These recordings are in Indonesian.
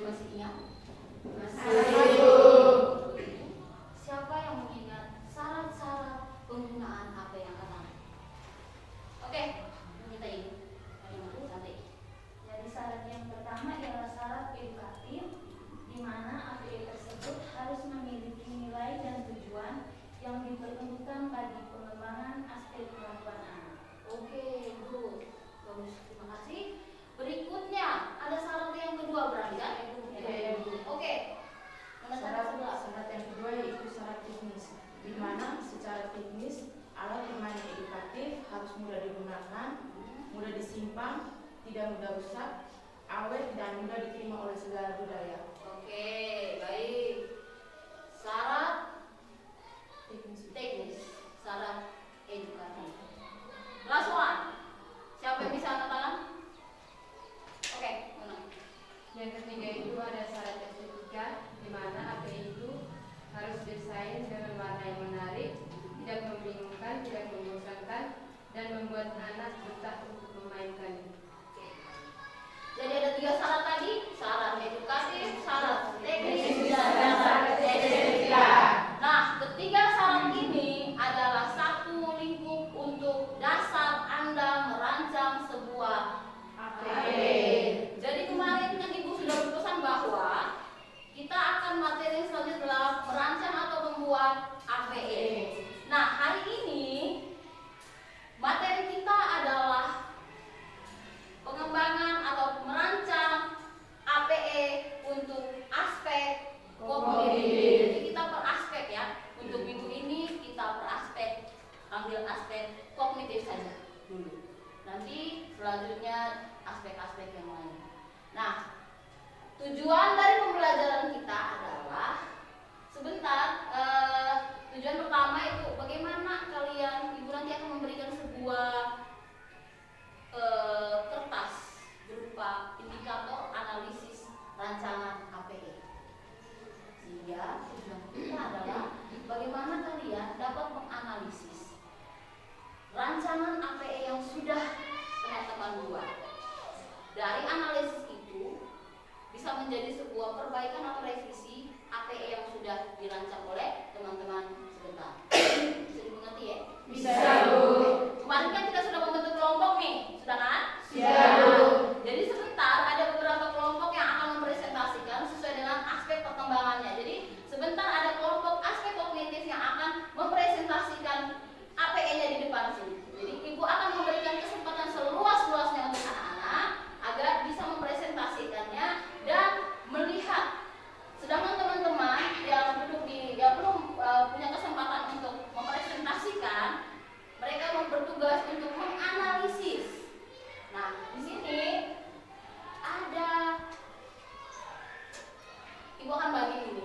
masih ingat? Masih. Siapa yang mengingat syarat-syarat penggunaan HP yang akan? Oke, kita ini. Cantik. Jadi syarat yang pertama ialah syarat edukatif, di mana APE tersebut harus memiliki nilai dan tujuan yang diperuntukkan bagi pengembangan aspek kemampuan anak. Oke, good. Bagus, terima kasih. Berikutnya ada syarat yang kedua berarti kan? Oke. Syarat yang kedua yaitu syarat teknis, di mana secara teknis alat permainan edukatif harus mudah digunakan, mudah disimpan, tidak mudah rusak, awet dan mudah diterima oleh segala budaya. Oke, baik. Syarat teknis, syarat edukatif. Last one. Siapa yang bisa angkat tangan? Oke, mana? Yang ketiga itu ada syarat estetika, di mana APE itu harus desain dengan warna yang menarik, tidak membingungkan, tidak membosankan, dan membuat anak betah untuk memainkannya. Jadi ada 3 syarat tadi, syarat edukatif, syarat teknis, dan syarat estetika. Nah, ketiga syarat ini adalah satu lingkup untuk dasar Anda merancang sebuah APE. Jadi kemarin kan Ibu sudah berpesan bahwa kita akan materi selanjutnya adalah merancang atau membuat APE. Nah, hari ini materi kita adalah pengembangan atau merancang APE untuk aspek kognitif. Jadi kita per aspek ya. Untuk minggu ini kita per aspek, ambil aspek kognitif saja dulu. Nanti selanjutnya aspek-aspek yang lain. Nah, tujuan dari pembelajaran kita adalah sebentar. Tujuan pertama itu bagaimana kalian, Ibu nanti akan memberikan sebuah kertas berupa indikator analisis rancangan APE. Sehingga tujuan kita adalah bagaimana kalian dapat menganalisis rancangan APE yang sudah teman-teman buat. Dari analisis itu bisa menjadi sebuah perbaikan atau revisi APE yang sudah dirancang oleh teman-teman sebentar. Bisa dimengerti ya? Bisa, Bu. Kemarin kan kita sudah membentuk kelompok nih, sudah kan? Sudah, Bu. Jadi sebentar ada beberapa kelompok yang akan mempresentasikan sesuai dengan aspek perkembangannya. Jadi sebentar ada kelompok aspek kognitif yang akan mempresentasikan APE-nya di depan sini. Jadi Ibu akan memberikan kesempatan seluas-luasnya untuk anak-anak agar bisa mempresentasikannya dan melihat. Sedangkan teman-teman yang duduk yang belum punya kesempatan untuk mempresentasikan, mereka bertugas untuk menganalisis. Nah, di sini ada, Ibu akan bagi ini.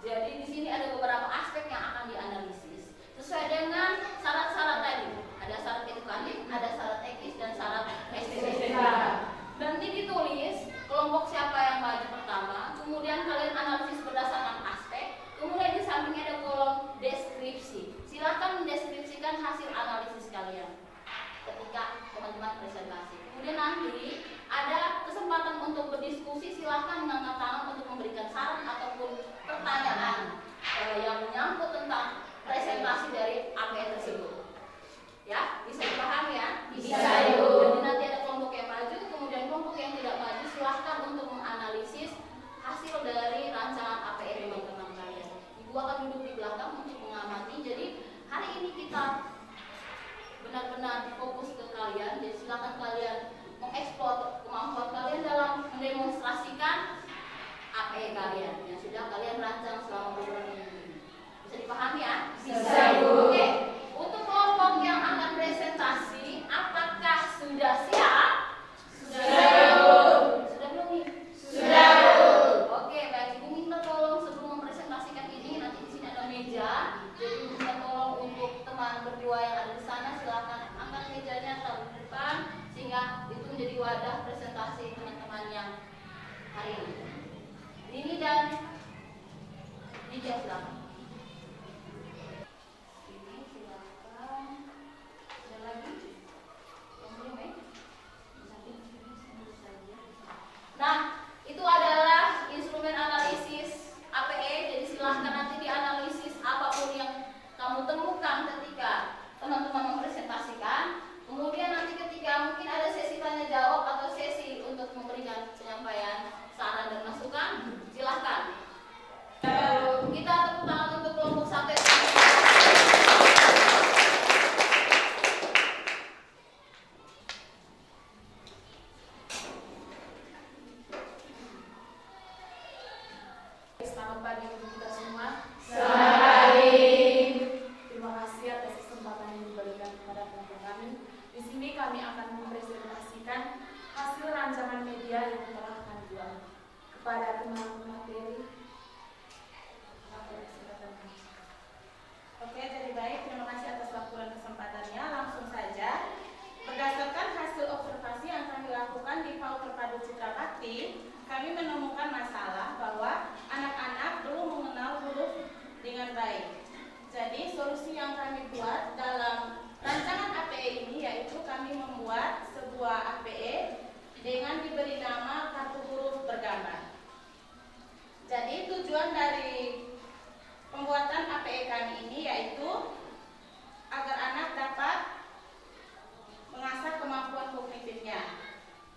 Jadi di sini ada beberapa aspek yang akan dianalisis sesuai dengan syarat-syarat tadi. Ada syarat edukatif, ada syarat teknis, dan syarat estetika. Nanti ditulis kelompok siapa yang maju pertama, kemudian kalian analisis berdasarkan aspek, kemudian di sampingnya ada kolom deskripsi. Silahkan mendeskripsikan hasil analisis kalian ketika teman-teman presentasi. Kemudian nanti ada kesempatan untuk berdiskusi, silahkan mengangkat tangan untuk memberikan saran ataupun pertanyaan yang menyangkut tentang presentasi dari APE tersebut. Ya, bisa dipahami ya? Bisa, Ibu. Jadi nanti ada kelompok yang maju, kemudian kelompok yang tidak maju, silahkan untuk menganalisis hasil dari rancangan APE teman-teman kalian. Ibu akan duduk di belakang untuk mengamati. Jadi hari ini kita benar-benar fokus ke kalian. Jadi silakan kalian mengeksplor kemampuan kalian dalam mendemonstrasikan APE kalian yang sudah kalian rancang selama beberapa minggu. Bisa dipahami ya? Bisa, Bu. Oke. Untuk kelompok yang akan presentasi, apakah sudah siap? Sudah, Bu. Sudah belum nih? Sudah, Bu. Oke, baik. Ibu minta tolong sebelum mempresentasikan ini, nanti di sini ada meja. Jadi Ibu minta tolong untuk teman berdua yang ada di sana, silakan angkat mejanya taruh di depan sehingga itu menjadi wadah presentasi teman-teman yang hari ini. Ini dan Lydia silakan. Ini silakan. Ada lagi? Yang belum ya? Nah, itu adalah instruksi Selamat pagi untuk kita semua. Selamat pagi. Terima kasih atas kesempatan yang diberikan kepada kelompok kami. Di sini kami akan mempresentasikan hasil rancangan media yang telah kami buat kepada teman-teman materi. Oke, jadi baik. Terima kasih atas waktu dan kesempatannya. Langsung saja. Berdasarkan hasil observasi yang kami lakukan di PAUD Terpadu Citra Bakti, kami menemukan masalah bahwa anak-anak belum mengenal huruf dengan baik. Jadi solusi yang kami buat dalam rancangan APE ini yaitu kami membuat sebuah APE dengan diberi nama kartu huruf bergambar. Jadi tujuan dari pembuatan APE kami ini yaitu agar anak dapat mengasah kemampuan kognitifnya.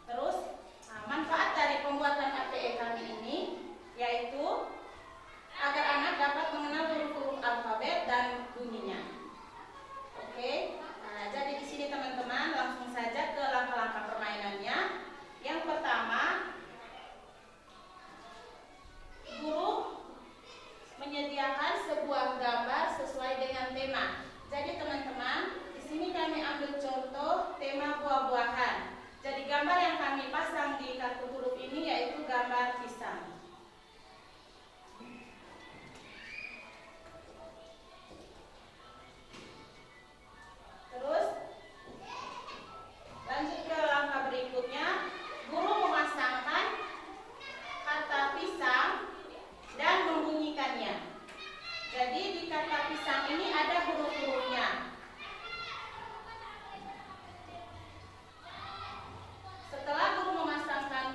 Terus manfaat dari pembuatan APE kami ini yaitu agar anak dapat mengenal huruf-huruf alfabet dan bunyinya. Oke, jadi di sini teman-teman langsung saja ke langkah-langkah permainannya. Yang pertama, guru menyediakan sebuah gambar sesuai dengan tema. Jadi teman-teman, di sini kami ambil contoh tema buah-buahan. Jadi gambar yang kami pasang di kartu huruf ini yaitu gambar pisang. Terus lanjut ke langkah berikutnya, guru memasangkan kata pisang dan membunyikannya. Jadi di kata pisang ini ada huruf-hurufnya. Setelah guru memasangkan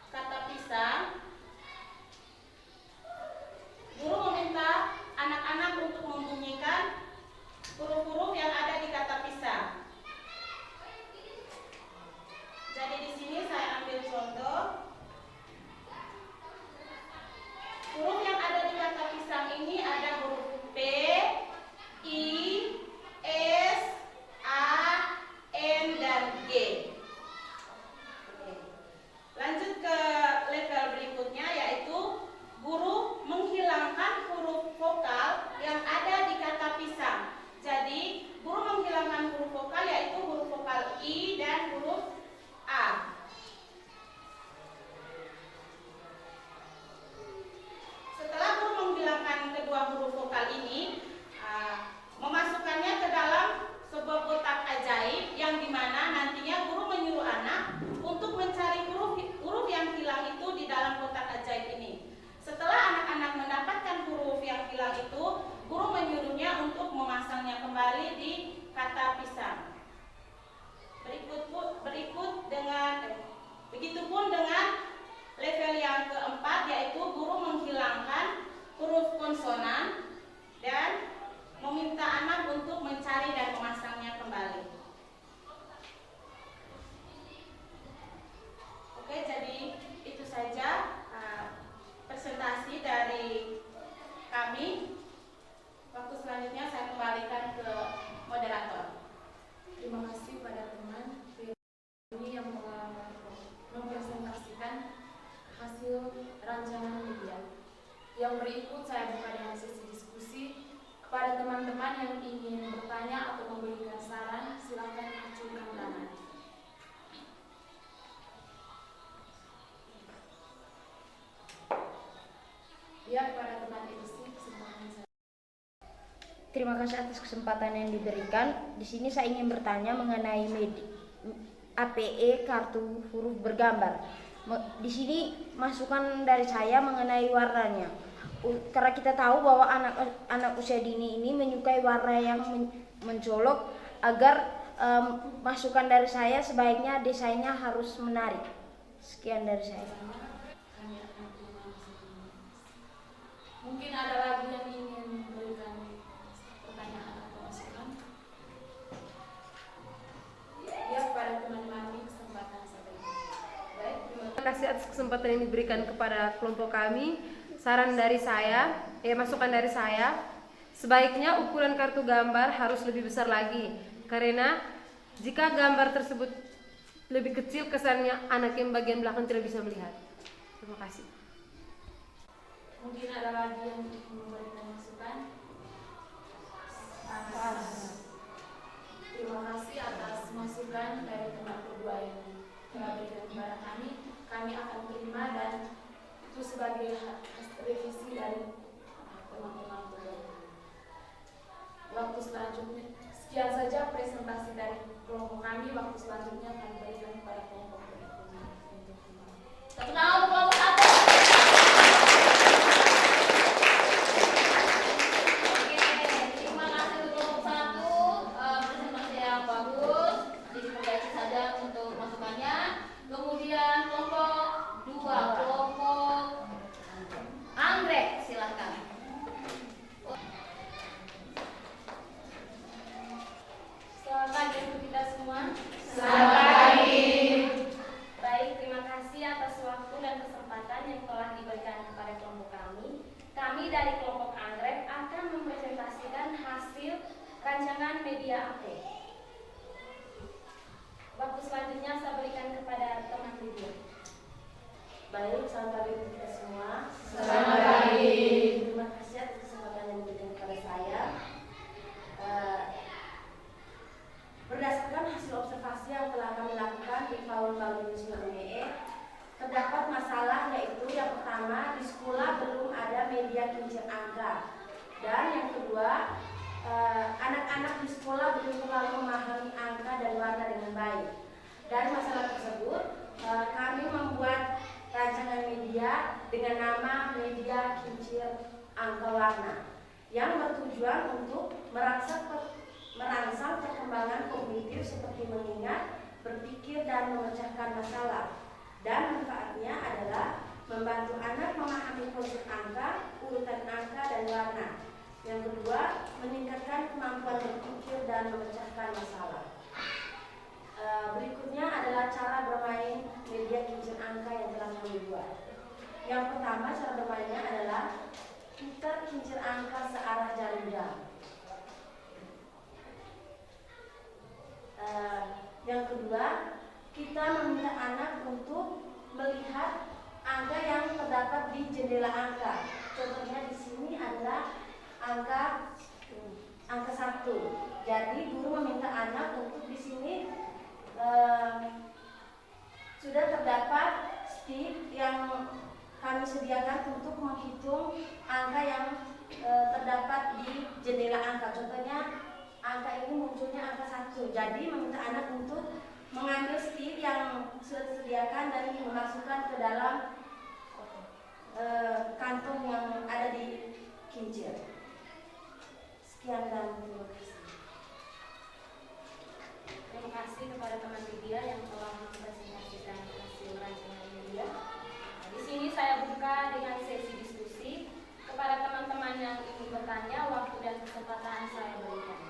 kata pisang, guru meminta anak-anak untuk membunyikan huruf-huruf yang ada di kata pisang. Jadi di sini saya ambil contoh. Huruf yang ada di kata pisang ini ada huruf P, I, S, A, N, dan G. Oke. Lanjut ke level berikutnya yaitu guru menghilangkan huruf vokal yang ada di kata pisang. Jadi guru menghilangkan huruf vokal yaitu huruf vokal I dan huruf A. Setelah guru menghilangkan kedua huruf vokal ini, memasukkannya ke dalam sebuah kotak ajaib yang dimana nantinya guru menyuruh anak untuk mencari huruf yang hilang itu di dalam kotak ajaib ini. Setelah anak-anak mendapatkan huruf yang hilang itu, guru menyuruhnya untuk memasangnya kembali di kata pisang. Begitupun dengan level yang keempat yaitu guru menghilangkan huruf konsonan dan meminta anak untuk mencari dan memasangnya kembali. Oke, jadi itu saja presentasi dari kami. Waktu selanjutnya saya kembalikan ke moderator. Terima kasih pada teman ini yang telah mempresentasikan hasil rancangan media. Yang berikut saya buka dengan sesi diskusi. Kepada teman-teman yang ingin bertanya atau memberikan saran, silakan ajukan tangan. Ya, kepada teman edisi kesempatan saya. Terima kasih atas kesempatan yang diberikan. Di sini saya ingin bertanya mengenai APE kartu huruf bergambar. Di sini masukan dari saya mengenai warnanya. Karena kita tahu bahwa anak usia dini ini menyukai warna yang mencolok, agar masukan dari saya sebaiknya desainnya harus menarik. Sekian dari saya. Mungkin ada lagi yang ingin memberikan pertanyaan atau masukan? Ya, kepada teman-teman ini kesempatan saya. Baik, terima kasih atas kesempatan yang diberikan kepada kelompok kami. Saran dari saya, masukan dari saya, sebaiknya ukuran kartu gambar harus lebih besar lagi. Karena jika gambar tersebut lebih kecil, kesannya anak yang bagian belakang tidak bisa melihat. Terima kasih. Mungkin ada lagi yang memberikan masukan? Terima kasih atas masukan dari teman kedua yang telah berikan kepada kami. Kami akan terima dan itu sebagai revisi dari teman-teman kedua. Waktu selanjutnya, sekian saja presentasi dari kelompok kami. Waktu selanjutnya kami berikan kepada kelompok berikutnya. Tepuk tangan untuk kelompok 1. Oke, terima kasih untuk kelompok 1. Presentasi yang bagus. Jadi diperbaiki saja untuk masukannya. Kemudian kelompok 2, kelompok anggrek, silahkan. Selamat pagi untuk kita semua. Selamat pagi. Baik, terima kasih atas waktu dan kesempatan yang telah diberikan kepada kelompok kami. Kami dari kelompok anggrek akan mempresentasikan hasil rancangan media AP. Waktu selanjutnya saya berikan kepada teman Lydia. Baik, selamat pagi untuk kita semua. Selamat pagi. Terima kasih atas kesempatan yang diberikan kepada saya. Berdasarkan hasil observasi yang telah kami lakukan di Paul ME, terdapat masalah, yaitu yang pertama, di sekolah belum ada media kincir angka, dan yang kedua, anak-anak di sekolah belum terlalu memahami angka dan warna dengan baik. Dari masalah tersebut, kami membuat rancangan media dengan nama Media Kincir Angka Warna yang bertujuan untuk merangsang perkembangan kognitif seperti mengingat, berpikir, dan memecahkan masalah. Dan manfaatnya adalah membantu anak memahami konsep angka, urutan angka, dan warna. Yang kedua, meningkatkan kemampuan berpikir dan memecahkan masalah. Berikutnya adalah cara bermain media kincir angka yang telah kami buat. Yang pertama, cara bermainnya adalah putar kincir angka searah jarum jam. Yang kedua, kita meminta anak untuk melihat angka yang terdapat di jendela angka. Contohnya di sini adalah angka 1. Jadi guru meminta anak untuk di sini sudah terdapat stick yang kami sediakan untuk menghitung angka yang terdapat di jendela angka. Contohnya angka ini munculnya angka 1. Jadi meminta anak untuk mengambil stick yang sudah disediakan dan memasukkan ke dalam kantong yang ada di kincir. Sekian dan terima kasih. Terima kasih kepada teman Lydia yang telah mempresentasikan hasil rancangan media. Di sini saya buka dengan sesi diskusi. Kepada teman-teman yang ingin bertanya, waktu dan kesempatan saya berikan.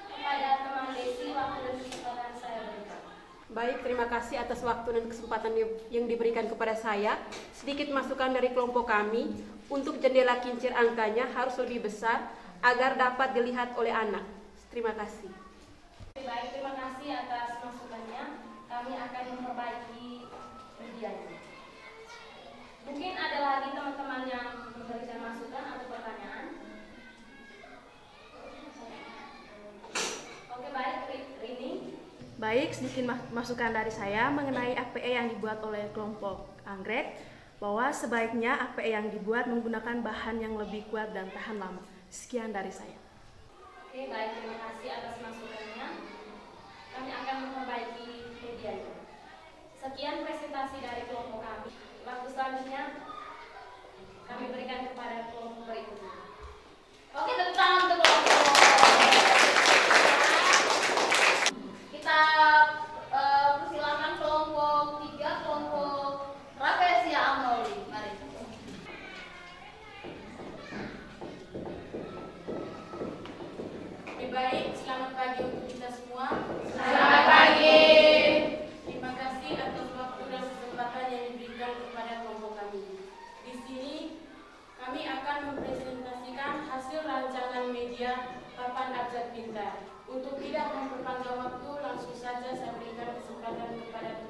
Kepada teman Desi, waktu dan kesempatan saya berikan. Baik, terima kasih atas waktu dan kesempatan yang diberikan kepada saya. Sedikit masukan dari kelompok kami, untuk jendela kincir angkanya harus lebih besar agar dapat dilihat oleh anak. Terima kasih. Baik, terima kasih atas masukannya. Kami akan memperbaiki medianya. Mungkin ada lagi teman-teman yang memberikan masukan atau pertanyaan. Oke, baik, Rini. Baik, sedikit masukan dari saya mengenai APE yang dibuat oleh kelompok anggrek, bahwa sebaiknya APE yang dibuat menggunakan bahan yang lebih kuat dan tahan lama. Sekian dari saya. Oke, baik, terima kasih atas masukannya. Kami akan memperbaiki medianya. Sekian presentasi dari kelompok kami. Waktu selanjutnya kami berikan kepada kelompok berikutnya. Oke, tepuk tangan untuk kelompok. Kita persilakan kelompok 3, kelompok Raffesia Amoli. Mari. Baik, selamat pagi untuk kita semua. Selamat pagi. Terima kasih atas waktu dan kesempatan yang diberikan kepada kelompok kami. Di sini kami akan mempresentasikan hasil rancangan media Papan Abjad Pintar. Untuk tidak memperpanjang waktu, langsung saja saya berikan kesempatan kepada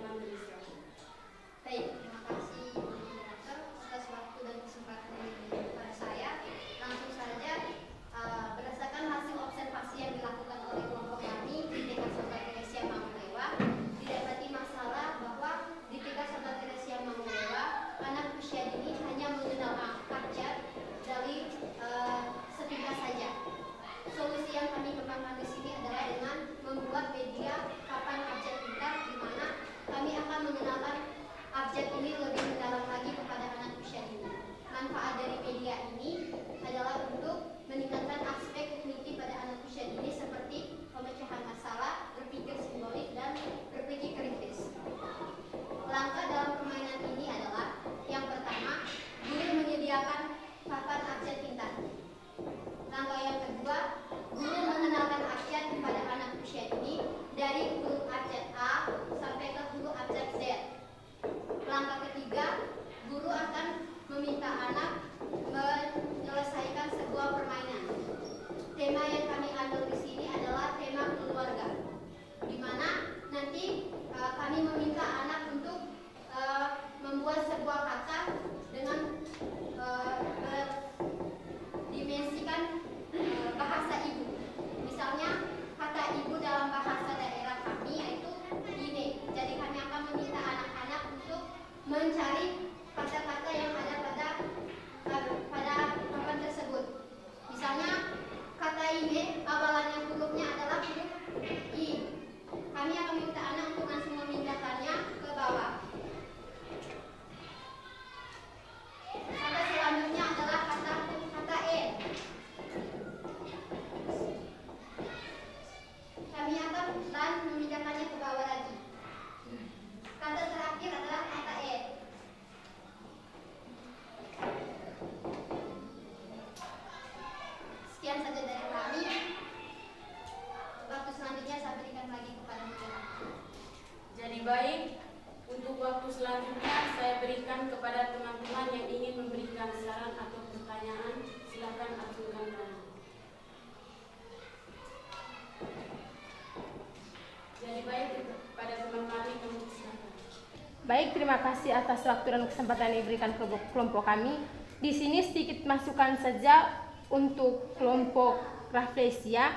Baik, terima kasih atas waktu dan kesempatan yang diberikan kelompok kami. Di sini sedikit masukan saja untuk kelompok Rafflesia.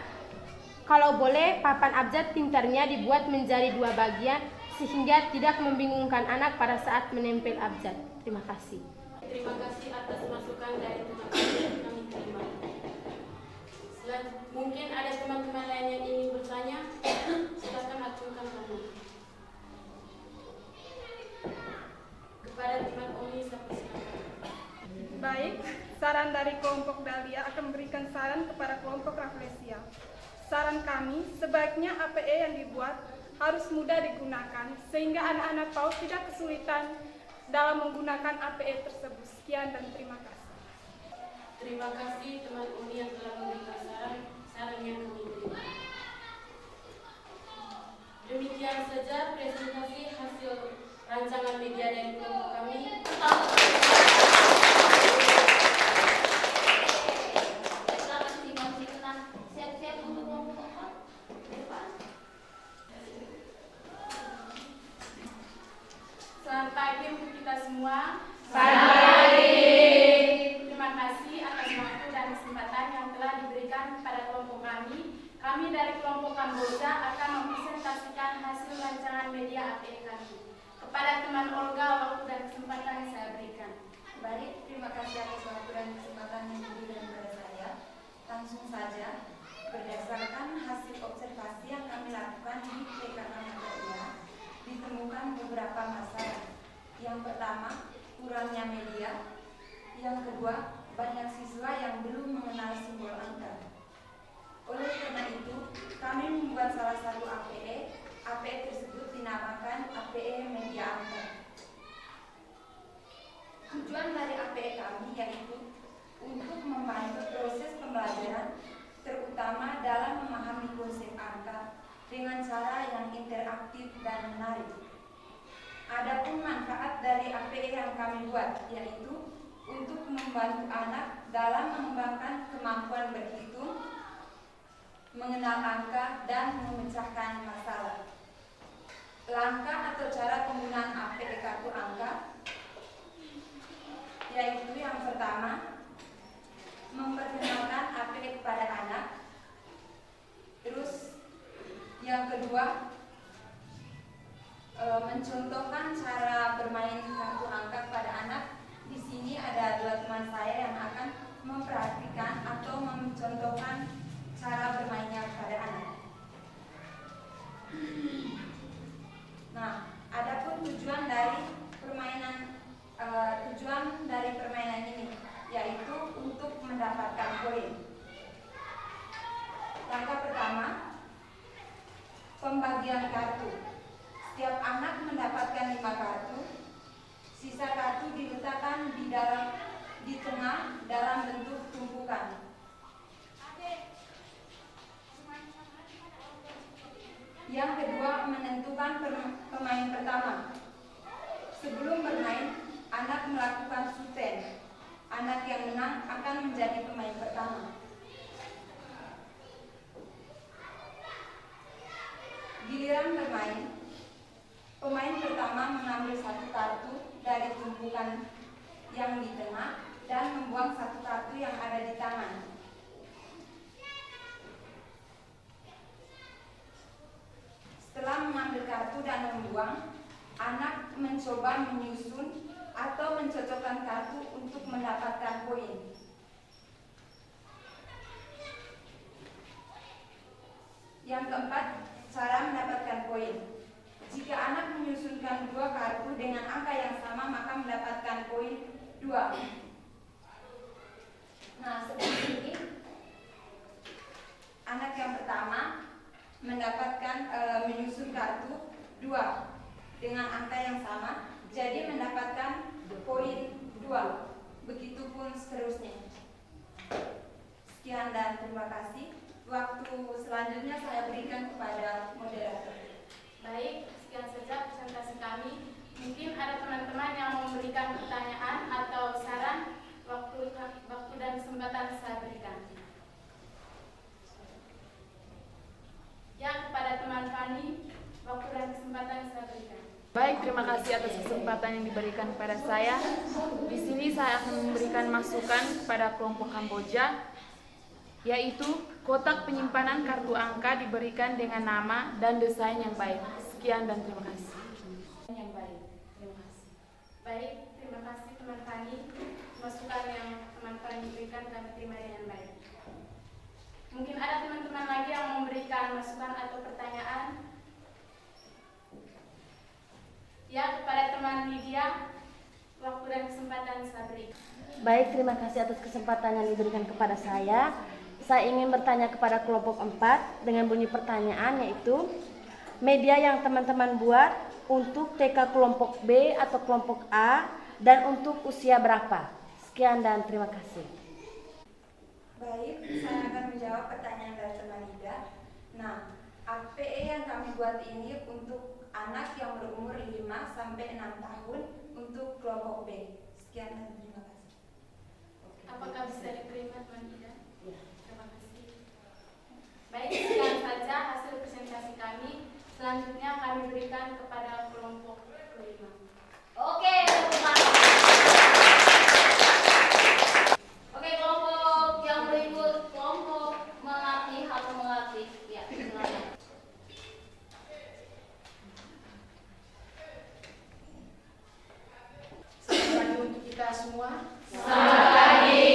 Kalau boleh, papan abjad pintarnya dibuat menjadi 2 bagian sehingga tidak membingungkan anak pada saat menempel abjad. Terima kasih. Terima kasih atas masukan dari teman-teman yang kami terima. Mungkin ada teman-teman lain yang ingin bertanya, silakan acungkan tangan. Kepada teman Oni, saya persilakan. Baik, saran dari kelompok Dahlia akan memberikan saran kepada kelompok Rafflesia. Saran kami, sebaiknya APE yang dibuat harus mudah digunakan sehingga anak-anak PAUD tidak kesulitan dalam menggunakan APE tersebut. Sekian dan terima kasih. Terima kasih teman Uni yang telah memberikan saran yang kami terima. Demikian saja presentasi hasil rancangan media dari kelompok kami. Selamat pagi untuk kita semua. Selamat pagi. Terima kasih atas waktu dan kesempatan yang telah diberikan kepada kelompok kami. Kami dari kelompok Kamboja akan mempresentasikan hasil rancangan media APE kami. Kepada teman Olga, waktu dan kesempatan yang saya berikan. Baik, terima kasih atas waktu dan kesempatan yang diberikan kepada saya. Langsung saja, berdasarkan hasil observasi yang kami lakukan di PKK Madya, ditemukan beberapa masalah. Yang pertama, kurangnya media. Yang kedua, banyak siswa yang belum mengenal simbol angka. Oleh karena itu, kami membuat salah satu APE. APE tersebut dinamakan APE Media Angka. Tujuan dari APE kami yaitu untuk membantu proses pembelajaran, terutama dalam memahami konsep angka dengan cara yang interaktif dan menarik. Adapun manfaat dari APE yang kami buat yaitu untuk membantu anak dalam mengembangkan kemampuan berhitung, mengenal angka, dan memecahkan masalah. Langkah atau cara penggunaan APE kartu angka yaitu yang pertama, memperkenalkan APE kepada anak. Terus yang kedua, mencontohkan cara bermain kartu angka kepada anak. Di sini ada 2 teman saya yang akan memperhatikan atau mencontohkan cara bermainnya kepada anak. Nah, adapun tujuan dari permainan ini yaitu untuk mendapatkan poin. Langkah pertama, pembagian kartu. Setiap anak mendapatkan 5 kartu. Sisa kartu diletakkan di tengah dalam bentuk tumpukan. Yang kedua, menentukan pemain pertama. Sebelum bermain, anak melakukan suten. Anak yang menang akan menjadi pemain pertama. Giliran bermain, pemain pertama mengambil 1 kartu dari tumpukan yang di tengah dan membuang 1 kartu yang ada di tangan. Setelah mengambil kartu dan membuang, anak mencoba menyusun atau mencocokkan kartu untuk mendapatkan poin. Yang keempat, cara mendapatkan poin. Jika anak menyusunkan 2 kartu dengan angka yang sama, maka mendapatkan poin 2. Nah, seperti ini. Anak yang pertama mendapatkan menyusun kartu 2 dengan angka yang sama, jadi mendapatkan poin 2. Begitupun seterusnya. Sekian dan terima kasih. Waktu selanjutnya saya berikan kepada moderator. Baik, sekian saja presentasi kami. Mungkin ada teman-teman yang mau memberikan pertanyaan atau saran. Waktu dan kesempatan saya berikan. Ya, kepada teman Fani, waktu dan kesempatan saya berikan. Baik, Baik, terima kasih atas kesempatan yang diberikan kepada saya. Di sini saya akan memberikan masukan kepada kelompok Kamboja, yaitu kotak penyimpanan kartu angka diberikan dengan nama dan desain yang baik. Sekian dan terima kasih. Yang baik, terima kasih. Baik, terima kasih teman Fani. Masukan yang teman Fani berikan kami terima dengan baik. Mungkin ada teman-teman lagi yang memberikan masukan atau pertanyaan. Ya, kepada teman Lydia, waktu dan kesempatan saya beri. Baik, terima kasih atas kesempatan yang diberikan kepada saya. Saya ingin bertanya kepada kelompok 4 dengan bunyi pertanyaan, yaitu media yang teman-teman buat untuk TK kelompok B atau kelompok A dan untuk usia berapa? Sekian dan terima kasih. Baik, saya akan menjawab pertanyaan dari teman Ida. Nah, APE yang kami buat ini untuk anak yang berumur 5 sampai 6 tahun untuk kelompok B. Sekian dan terima kasih. Apakah bisa diterima teman Ida? Ya. Terima kasih. Baik, sekian saja hasil presentasi kami. Selanjutnya kami berikan kepada kelompok kelima. Oke, Oke, kelompok yang berikut, kelompok mengerti atau mengerti. Ya, silakan. Selamat pagi untuk kita semua. Selamat pagi.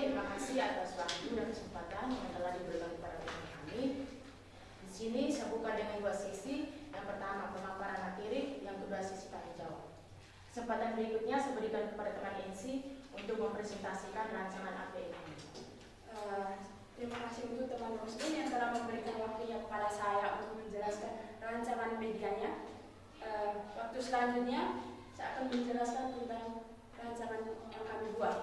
Terima kasih atas waktu dan kesempatan yang telah diberikan kepada kami. Di sini saya buka dengan 2 sesi. Yang pertama pemaparan materi, yang kedua sesi tanya jawab. Kesempatan berikutnya saya berikan kepada teman Ensi untuk mempresentasikan rancangan APE ini. Terima kasih untuk teman Muslim yang telah memberikan waktunya kepada saya untuk menjelaskan rancangan medianya. Waktu selanjutnya saya akan menjelaskan tentang rancangan yang kami buat.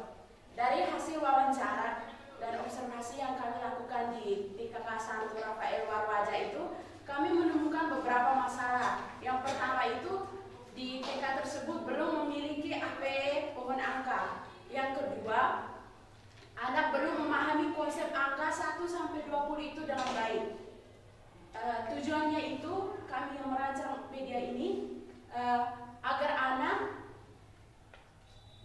Dari hasil wawancara dan observasi yang kami lakukan di TKK Santo Rafael Warwaja itu, kami menemukan beberapa masalah. Yang pertama itu, di TK tersebut belum memiliki APE pohon angka. Yang kedua, anak belum memahami konsep angka 1 sampai 20 itu dengan baik. Tujuannya itu kami yang merancang media ini agar anak,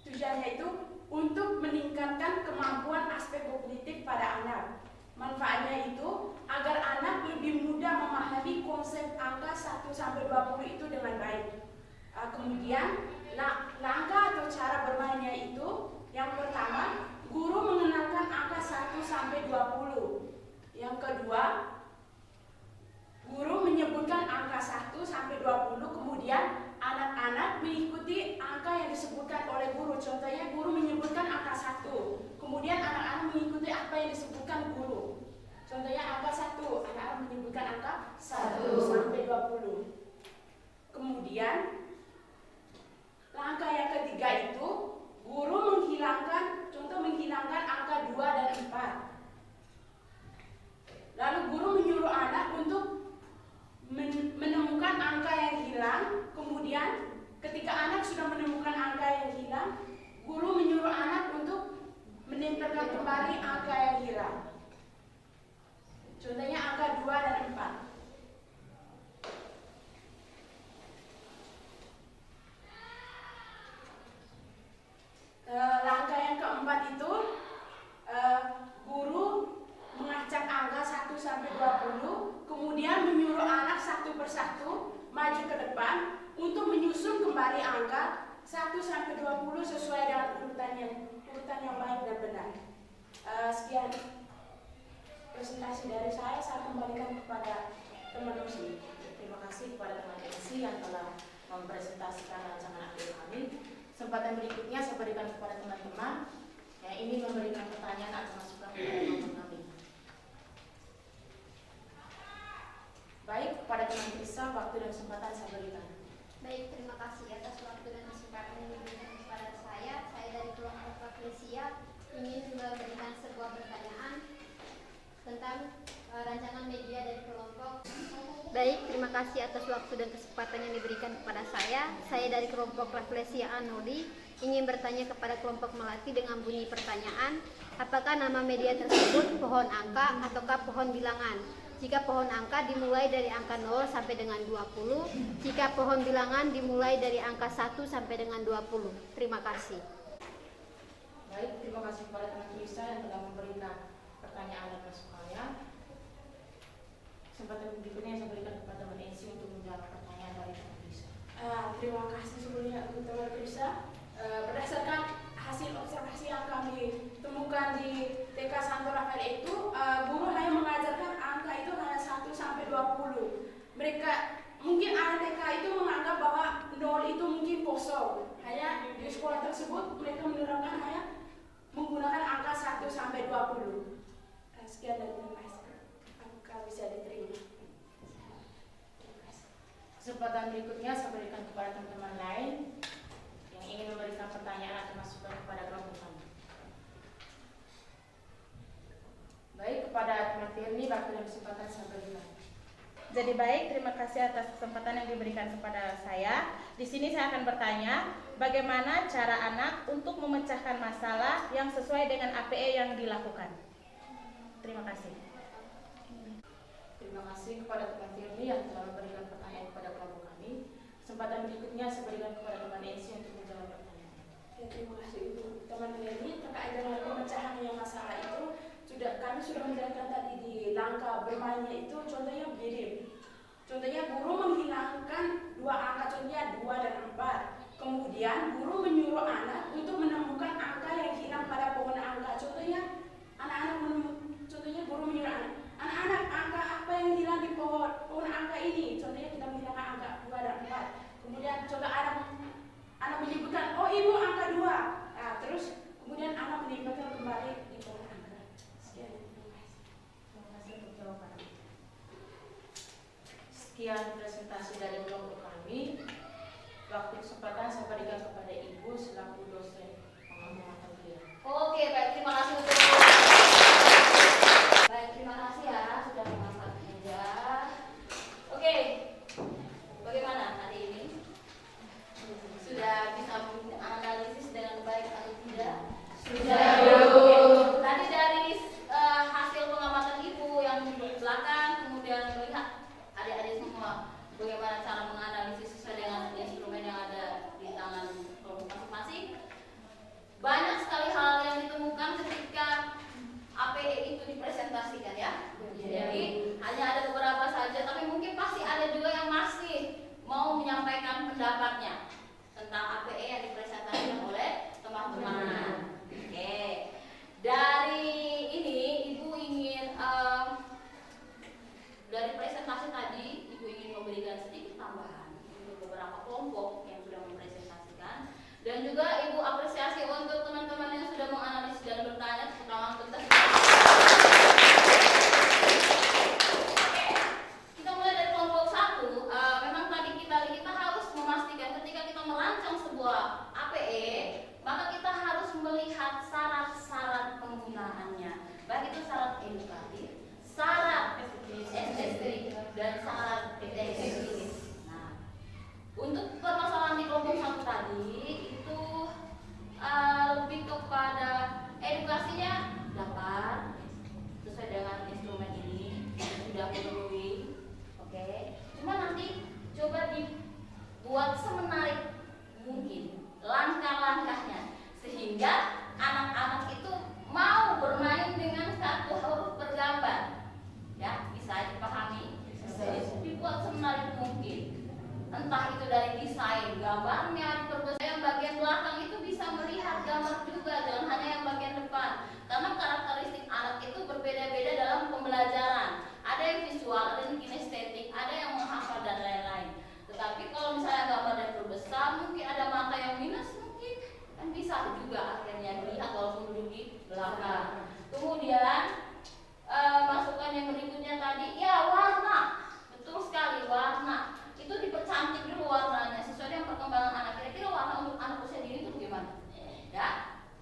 tujuannya itu untuk meningkatkan kemampuan aspek kognitif pada anak. Manfaatnya itu agar anak lebih mudah memahami konsep angka 1 sampai 20 itu dengan baik. Kemudian langkah atau cara bermainnya itu, yang pertama, guru mengenalkan angka 1 sampai 20. Yang kedua, guru menyebutkan angka 1 sampai 20, kemudian anak-anak mengikuti angka yang disebutkan oleh guru. Contohnya guru menyebutkan angka 1, kemudian anak-anak mengikuti apa yang disebutkan guru. Contohnya angka 1, anak-anak menyebutkan angka 1 sampai 20. Kemudian langkah yang ketiga itu, guru menghilangkan angka 2 dan 4. Lalu guru menyuruh anak untuk menemukan angka yang hilang. Kemudian ketika anak sudah menemukan angka yang hilang, guru menyuruh anak untuk menempelkan kembali angka yang hilang. Contohnya angka 2 dan 4. Langkah yang keempat itu, guru mengacak angka 1 sampai 20, kemudian menyuruh anak satu persatu maju ke depan untuk menyusun kembali angka 1 sampai 20 sesuai dengan urutan yang baik dan benar. Sekian presentasi dari saya kembalikan kepada teman Muslim. Terima kasih kepada teman Ensi yang telah mempresentasikan rancangan APE kami. Kesempatan berikutnya saya berikan kepada teman-teman yang ingin memberikan pertanyaan atau masukan kepada kelompok kami. Baik, kepada teman Krisa, waktu dan kesempatan saya berikan. Baik, terima kasih atas waktu dan kesempatan yang diberikan kepada saya. Saya dari kelompok Rafflesia ingin memberikan sebuah pertanyaan tentang rancangan media dari kelompok. Baik, terima kasih atas waktu dan kesempatan yang diberikan kepada saya. Saya dari kelompok Rafflesia Anodi ingin bertanya kepada kelompok Melati dengan bunyi pertanyaan, apakah nama media tersebut pohon angka ataukah pohon bilangan? jika pohon angka dimulai dari angka 0 sampai dengan 20, jika pohon bilangan dimulai dari angka 1 sampai dengan 20. Terima kasih. Baik, terima kasih kepada teman Lisa yang telah memberikan pertanyaan dan masukannya. Kesempatan berikutnya saya berikan kepada teman Ensi untuk menjawab pertanyaan dari teman Lisa. Terima kasih sebelumnya untuk teman Lisa. Berdasarkan hasil observasi yang kami temukan di TK Santo Rafael itu, guru hanya mengajarkan angka itu hanya 1 sampai 20. Mereka mungkin anak TK itu menganggap bahwa 0 itu mungkin kosong. Hanya di sekolah tersebut mereka menerapkan hanya menggunakan angka 1 sampai 20. Sekian dari terima kasih. Apakah bisa diterima? Kesempatan berikutnya saya berikan kepada teman-teman lain yang ingin memberikan pertanyaan atau masukan kepada kelompok kami. Baik, kepada teman Firly, waktu dan kesempatan saya berikan. Jadi baik, terima kasih atas kesempatan yang diberikan kepada saya. Di sini saya akan bertanya, bagaimana cara anak untuk memecahkan masalah yang sesuai dengan APE yang dilakukan. Terima kasih. Terima kasih kepada teman Firly yang telah memberikan pertanyaan kepada kelompok kami. Kesempatan berikutnya saya berikan kepada teman Ensi untuk menjawab pertanyaan. Ya, terima kasih untuk teman Firly terkait dengan pemecahan yang masalah itu. Kami sudah menjelaskan tadi di langkah bermainnya itu contohnya begini. Contohnya guru menghilangkan 2 angka, contohnya 2 dan 4. Kemudian guru menyuruh anak untuk menemukan angka yang hilang pada pohon angka. Contohnya contohnya guru menyuruh anak-anak angka apa yang hilang di pohon angka ini. Contohnya kita menghilangkan angka 2 dan 4. Kemudian contoh anak menyebutkan, oh ibu angka 2. Nah, terus kemudian anak menyebutkan kembali di pohon angka. Sekian presentasi dari kelompok kami. Waktu kesempatan saya berikan kepada Ibu selaku dosen pengembangan kuliah. Oke, baik, terima kasih untuk baik, terima kasih ya sudah mengangkat meja. Oke, bagaimana hari ini? Sudah bisa menganalisis dengan baik atau tidak? Sudah. Tadi dari hasil pengamatan Ibu yang di belakang, kemudian melihat adik-adik semua bagaimana cara menganalisis sesuai dengan instrumen yang ada di tangan kelompok masing-masing. Banyak sekali hal yang ditemukan ketika APE itu dipresentasikan ya. Jadi hanya ada beberapa saja, tapi mungkin pasti ada juga yang masih mau menyampaikan pendapatnya tentang APE yang dipresentasikan oleh teman-teman. Oke. Dari ini Ibu ingin dari presentasi tadi, Ibu ingin memberikan sedikit tambahan untuk beberapa kelompok yang sudah mempresentasikan, dan juga Ibu apresiasi untuk teman-teman yang sudah menganalisis dan bertanya, terutama untuk kita. Oke, kita mulai dari kelompok 1. Memang tadi kita harus memastikan ketika kita merancang sebuah APE, maka kita harus melihat syarat-syarat penggunaannya, baik itu syarat edukatif, syarat estetik, dan syarat efektif. Nah, untuk permasalahan di kelompok 1 tadi itu lebih kepada edukasinya dapat sesuai dengan instrumen ini sudah memenuhi. Oke, cuma nanti coba dibuat semenarik mungkin langkah-langkahnya sehingga anak-anak itu mau bermain dengan kartu huruf bergambar. Ya, bisa dipahami, bisa dibuat semenarik mungkin. Entah itu dari desain gambarnya, diperbesar yang bagian belakang itu bisa melihat gambar juga, jangan hanya yang bagian depan. Karena karakteristik anak itu berbeda-beda dalam pembelajaran. Ada yang visual, ada yang kinestetik, ada yang menghafal dan lain-lain. Tetapi kalau misalnya gambarnya berbesar, mungkin ada mata yang minus, mungkin kan bisa juga akhirnya dilihat walaupun duduk di belakang. Kemudian masukan yang berikutnya tadi, ya warna, betul sekali warna itu dipercantik dulu warnanya sesuai dengan perkembangan anak. Kira-kira warna untuk anak usia dini itu bagaimana? Ya,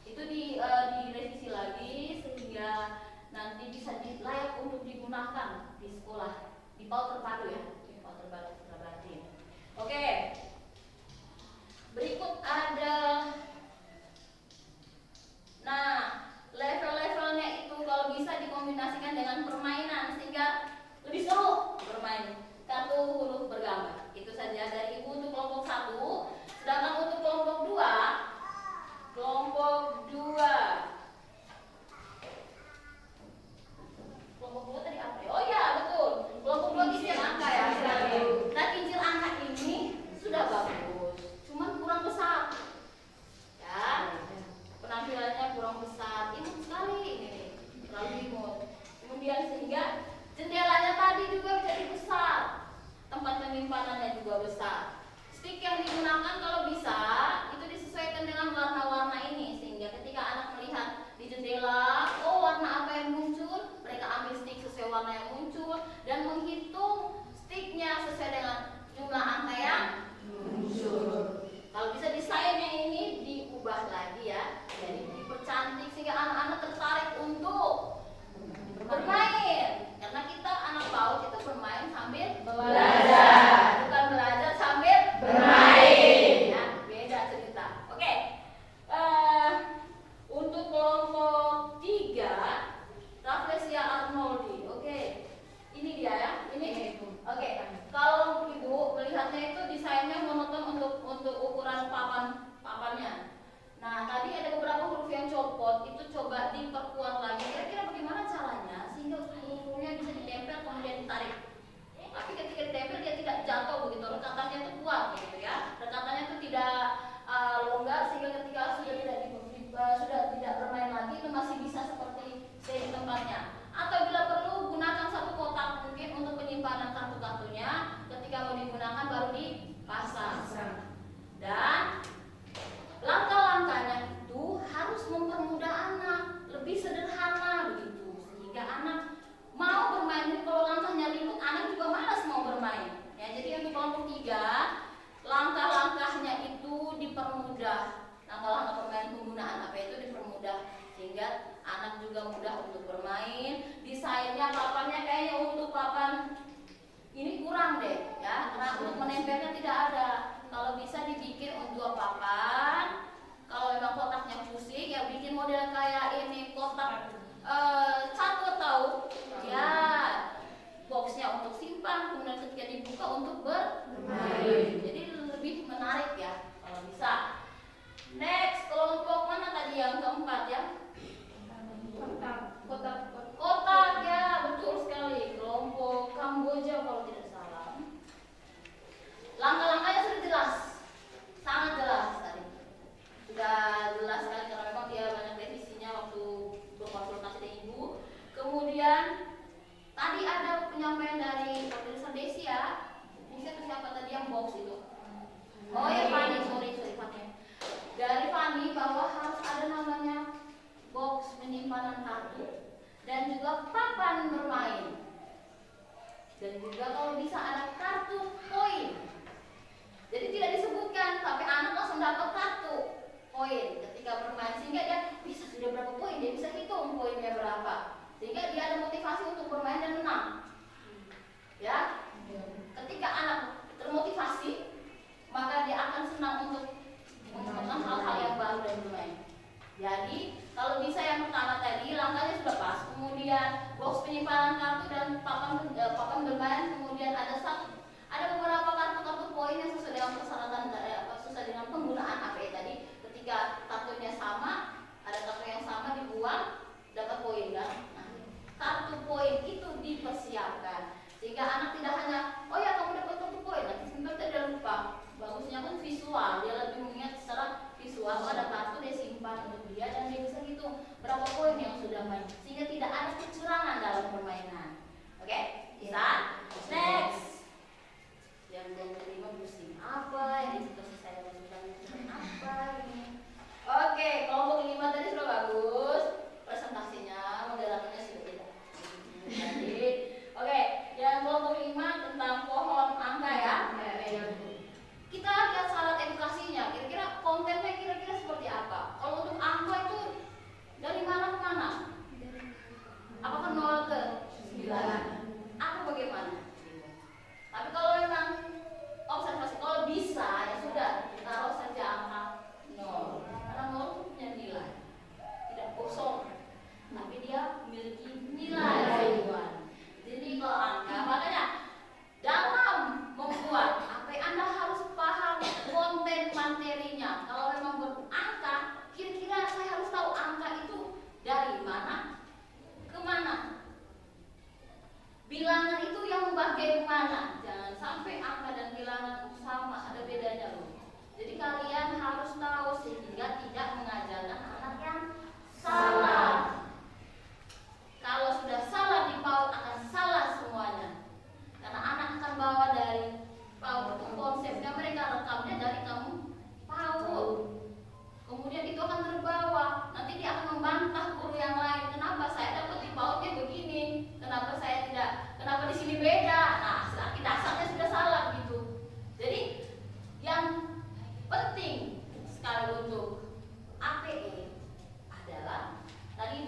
itu direvisi lagi sehingga nanti bisa layak untuk digunakan di sekolah di PAUD terpadu ya, di PAUD terpadu berarti. Oke, berikut ada, nah level-levelnya itu kalau bisa dikombinasikan dengan permainan sehingga lebih bermain sambil belajar. bukan belajar sambil Bermain. ya, beda cerita. Oke. Untuk kelompok 3 Rafflesia Arnoldi. Oke. Ini dia ya. Ini. Oke. Kalau Ibu melihatnya itu desainnya monoton untuk ukuran papannya. Nah, tadi ada beberapa huruf yang copot, itu coba diperkuat lagi. Kira-kira bagaimana caranya sehingga huruf-hurufnya bisa ditempel kemudian ditarik. Tapi ketika ditempel dia tidak jatuh begitu, rekatannya itu kuat gitu ya. Rekatannya itu tidak longgar sehingga ketika sudah tidak bermain lagi itu masih bisa seperti stay di tempatnya. Atau bila perlu gunakan satu kotak mungkin untuk penyimpanan kartu-kartunya, ketika mau digunakan baru dipasang. Dan langkah-langkahnya itu harus mempermudah anak, lebih sederhana begitu, sehingga anak mau bermain. Kalau langkahnya ribet, anak juga malas mau bermain. Ya, jadi untuk kelompok 3, langkah-langkahnya itu dipermudah. Langkah-langkah bermain penggunaan apa itu dipermudah sehingga anak juga mudah untuk bermain. Desainnya papannya kayaknya untuk papan ini kurang deh ya, karena untuk menempelnya tidak ada. Kalau bisa dibikin untuk 2 papan. Kalau memang kotaknya pusing ya bikin model kayak ini kotak catur tahu ya, boxnya untuk simpan kemudian ketika dibuka untuk bermain. Jadi lebih menarik ya kalau bisa. Next, kelompok mana tadi yang keempat ya? Kotak ya, betul sekali. Kelompok Kamboja kalau tidak salah. Langkah-langkahnya sudah jelas, sangat jelas tadi. Sudah jelas sekali karena memang dia banyak revisinya waktu berkonsultasi dengan Ibu. Kemudian tadi ada penyampaian dari Profesor Desi ya. Ini siapa tadi yang box itu? Oh ya Fani, sorry Fani. Dari Fani bahwa harus ada namanya box penyimpanan kartu dan juga papan bermain. Dan juga kalau bisa ada kartu poin. Jadi tidak disebutkan, tapi anak langsung dapat kartu poin ketika bermain sehingga dia bisa sudah berapa poin, dia bisa hitung poinnya berapa. Sehingga dia ada motivasi untuk bermain dan menang. Ya. Ketika anak termotivasi, maka dia akan senang untuk melakukan hal-hal yang baru dan bermain. Jadi kalau bisa yang pertama tadi langkahnya sudah pas, kemudian box penyimpanan kartu dan papan bermain, kemudian ada beberapa kartu-kartu poin yang sesuai dengan persyaratan sesuai dengan penggunaan APE tadi. Ketika kartunya sama, ada kartu yang sama dibuang dapat poin kan. Nah, kartu poin itu dipersiapkan sehingga anak tidak hanya oh ya kamu dapat kartu poin, nanti sebentar dia lupa. Bagusnya kan visual, dia lebih mengingat secara visual. Kalau ada kartu dia simpan untuk dia dan dia bisa hitung berapa poin yang sudah main sehingga tidak ada kecurangan dalam permainan. Oke, bisa? Next. Yang kelima pusing apa ini situasi saya apa ini? Oke, kelompok 5 tadi sudah bagus presentasinya, moderatornya sudah tidak. Jadi, oke, yang kelompok 5 tentang pohon angka ya. Kita lihat syarat edukasinya, kira-kira kontennya kira-kira seperti apa. Kalau untuk angka itu dari mana ke mana? Apakah 0 ke 9? Apa bagaimana? Tapi kalau memang observasi, kalau bisa ya sudah taruh saja angka 0. Karena 0 itu punya nilai, tidak kosong, tapi dia memiliki nilai. Jadi kalau angka, makanya dalam membuat Anda harus paham konten materinya. Kalau memang berangka, kira-kira saya harus tahu angka itu dari mana ke mana. Bilangan itu yang bagaimana. Jangan sampai angka dan bilangan sama, ada bedanya loh. Jadi kalian harus tahu sehingga tidak mengajarkan anak yang salah. Kalau sudah salah di PAUD akan salah semuanya. Karena anak akan bawa dari PAUD itu konsepnya mereka rekamnya dari kamu PAUD. Kemudian itu akan terbawa. Nanti dia akan membantah guru yang lain. Kenapa saya dapat di PAUD-nya begini? Kenapa saya tidak? Kenapa di sini beda? Nah, dasarnya sudah salah gitu. Jadi yang penting sekali untuk APE adalah tadi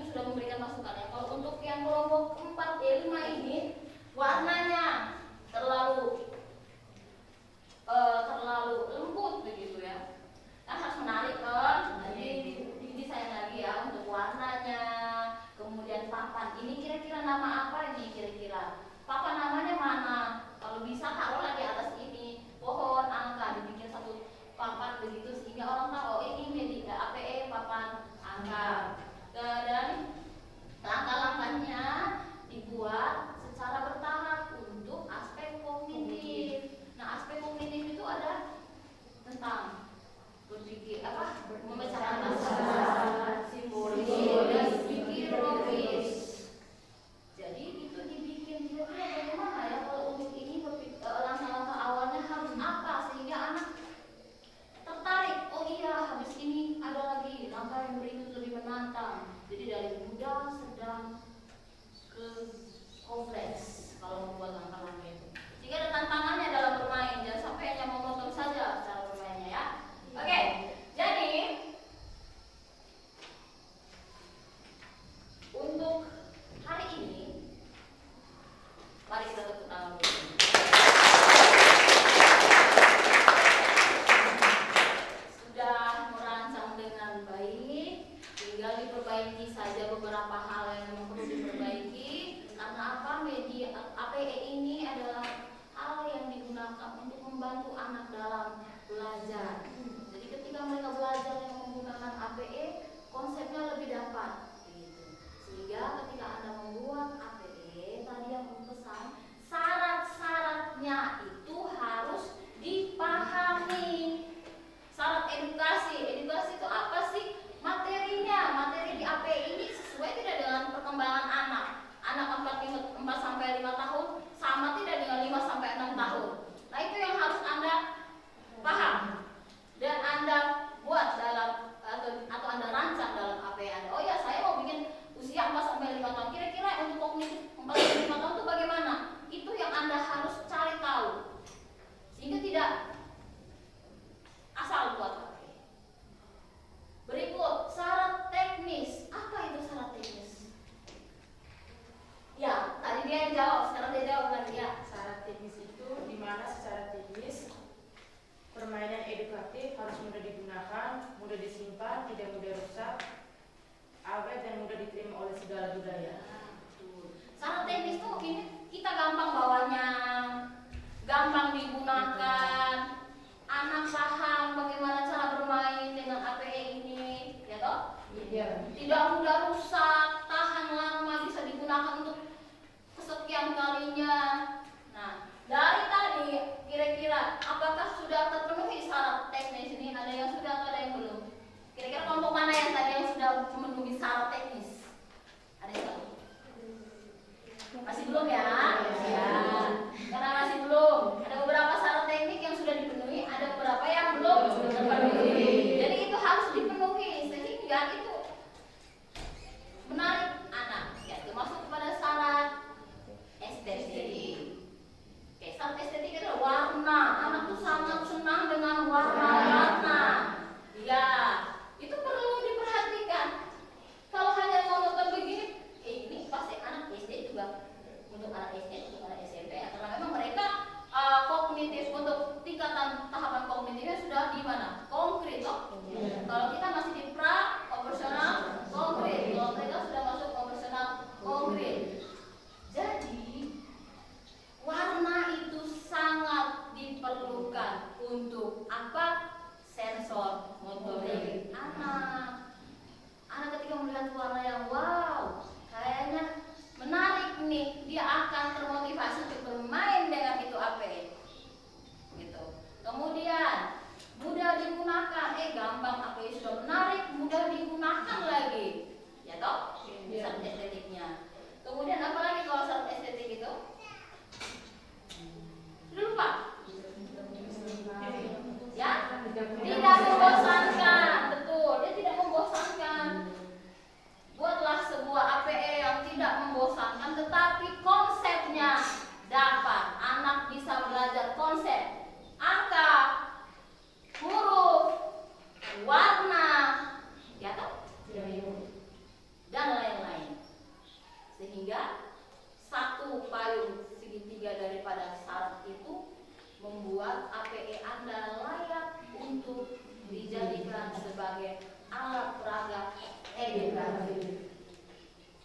membuat APE Anda layak untuk dijadikan sebagai alat peraga edukatif.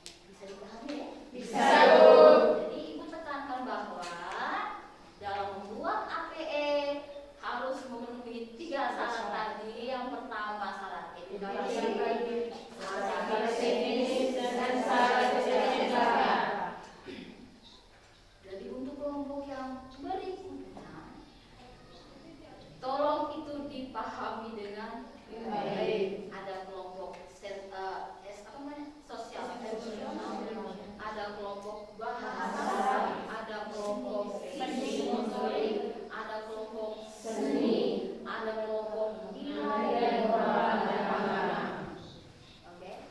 Bisa dipahami ya? Bisa, Bu. Jadi Ibu tekankan bahwa dalam membuat APE harus memenuhi 3 syarat tadi. Yang pertama syarat edukasi, syarat teknis, dan syarat kesejahteraan. Jadi untuk kelompok yang berikutnya, tolong itu dipahami dengan baik. Ada kelompok sosial, ada kelompok bahasa, ada kelompok fisik motorik, ada kelompok seni, ada kelompok nilai dan moral dan pengalaman. Oke.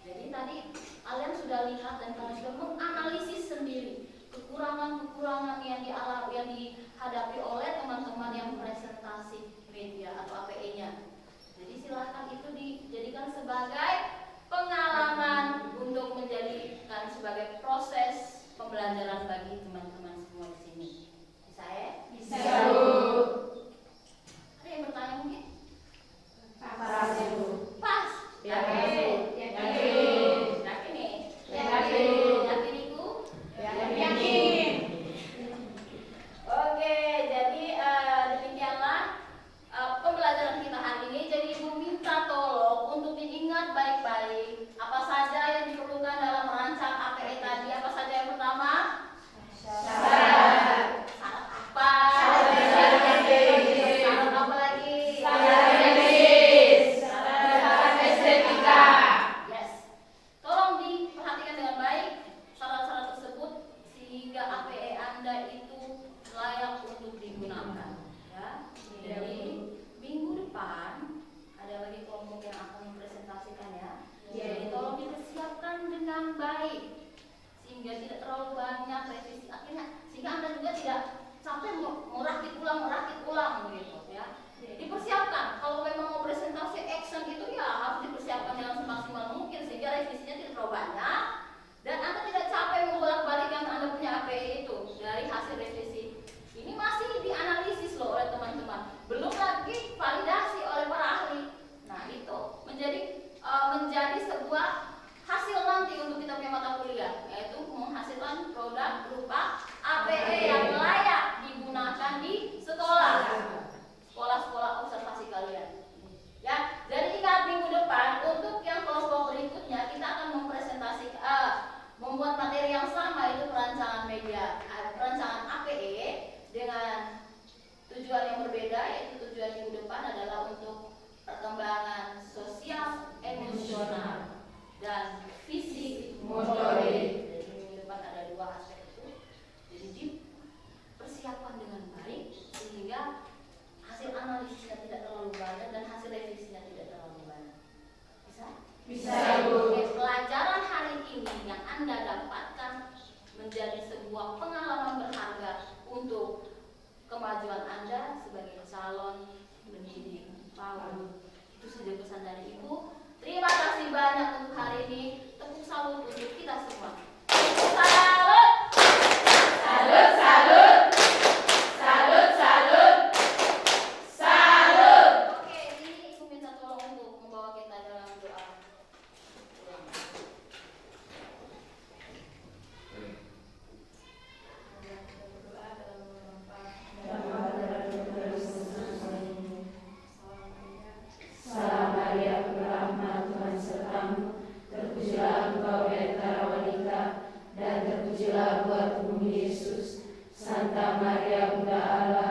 Jadi tadi kalian sudah lihat dan kalian sudah menganalisis sendiri kekurangan-kekurangan yang dihadapi oleh teman-teman yang presentasi media atau APE-nya. Jadi silahkan itu dijadikan sebagai pengalaman untuk menjadikan sebagai proses pembelajaran bagi teman-teman semua di sini. Bisa ya? Bisa, Bu. Ada yang bertanya mungkin? Pas, Bu. Pas? Yakin. Yakin? Yakin nih? Yakin. Yakin Ibu? Yakin. Oke, jadi demikianlah pembelajaran kita hari ini. Jadi Ibu minta tolong untuk diingat baik-baik apa saja yang diperlukan dalam merancang APE tadi. Apa saja yang pertama? Syarat. Syarat apa? Syarat apa lagi? Syarat teknis. Syarat estetika. Yes. Tolong diperhatikan dengan baik syarat-syarat tersebut sehingga APE Anda itu layak untuk digunakan. Ya. Jadi minggu depan ada lagi kelompok yang akan mempresentasikan ya. Jadi tolong dipersiapkan dengan baik sehingga tidak terlalu banyak revisi akhirnya, sehingga Anda juga tidak sampai merakit ulang gitu ya. Dipersiapkan kalau memang mau presentasi action itu ya harus dipersiapkan dengan semaksimal mungkin sehingga revisinya tidak terlalu banyak dan Anda tidak capek membolak-balikan Anda punya APE itu dari hasil revisi. Ini masih dianalisis loh oleh teman-teman, belum lagi validasi oleh para ahli. Nah itu menjadi sebuah hasil nanti untuk kita punya mata kuliah, yaitu menghasilkan produk berupa APE yang layak digunakan di sekolah-sekolah observasi kalian. Ya, jadi ingat minggu depan untuk yang kelompok berikutnya kita akan membuat materi yang sama, itu perancangan media, perancangan APE dengan tujuan yang berbeda, yaitu tujuan minggu depan adalah untuk perkembangan sosial, emosional, dan fisik motorik. Jadi minggu depan ada 2 aspek itu. Jadi dipersiapkan dengan baik sehingga hasil analisisnya tidak terlalu banyak dan hasil revisinya tidak terlalu banyak. Bisa? Bisa, Bu. Oke, pelajaran hari ini yang Anda dapatkan menjadi sebuah pengalaman berharga untuk kemajuan Anda sebagai calon pendidik PAUD. Itu saja pesan dari Ibu. Terima kasih banyak untuk hari ini. Tepuk salut untuk kita semua. Salut! Salut, salut. Salut, salut. Salut. Oke, ini Ibu minta tolong untuk membawa kita dalam doa. Salam Maria, berahmat Tuhan sertamu, terpujilah engkau di antara wanita, dan terpujilah buah tubuhmu Yesus. Santa Maria, Bunda Allah,